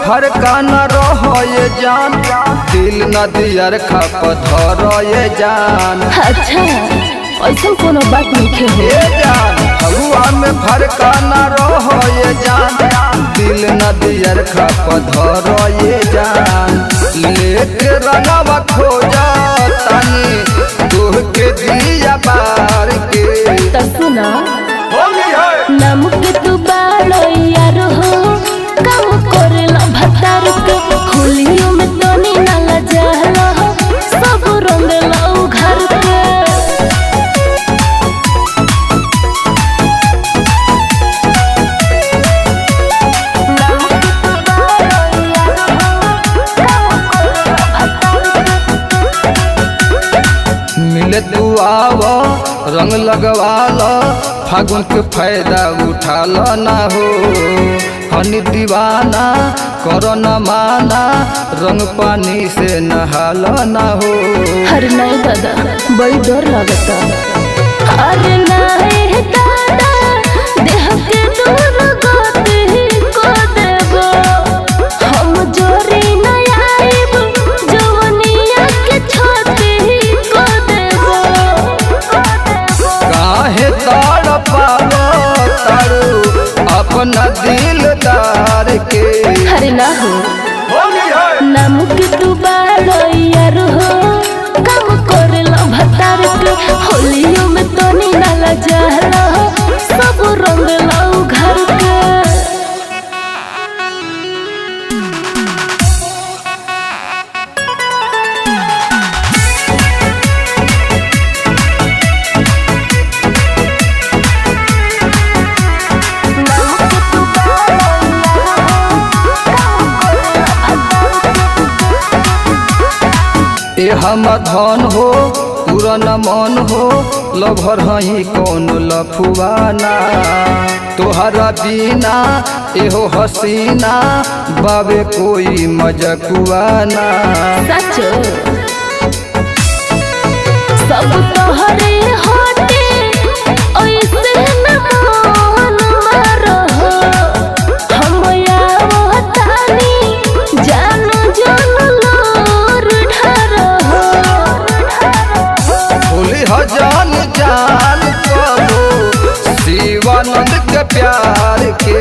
फरका न रहो ये जान, दिल न दियर खप धर ये जान। अच्छा ऐसा कोनो बात नहीं हो ये जान फगुआ में फरका न रहो ये जान, दिल न दियर खप धर ये जान। लेके रंगवा खोजा तनी दूह के दिया बार के। तो सुना नाम के तू बालो यार हो, काम करेला भतार के होलियो में तनी नाला जाला हो, सब रंगला घर के। मिले तू आव रंग लगवाला, फागुन के फायदा उठाल ना हो। हनी दीवाना करो न माना, रंग पानी से नहाल ना हो। अरे नहीं दादा बड़ी डर लगता। अरे नहीं दादा देह के दूर गति को देबो, हम जोरी नहीं आइब जवनिया के छाती को देबो। काहे ताड़ पालो तारू अपना दिलदार के। अरे ना हो नाम के तू बालो यार हो, काम करेला भतार के होलियो में तनी नाला जाला हो, सब रंगला घर के। ए हम धन हो पूरन मन हो, लभर हई कौन लफुआना। तोहरा बिना एहो हसीना, बाबे कोई मजकुआना। सच सब तोहरे होते ऐसे न मन मारो, हम आवतानी जान जान लोर ढारो। भूली जान जान कबो शिवानंद के प्यार के।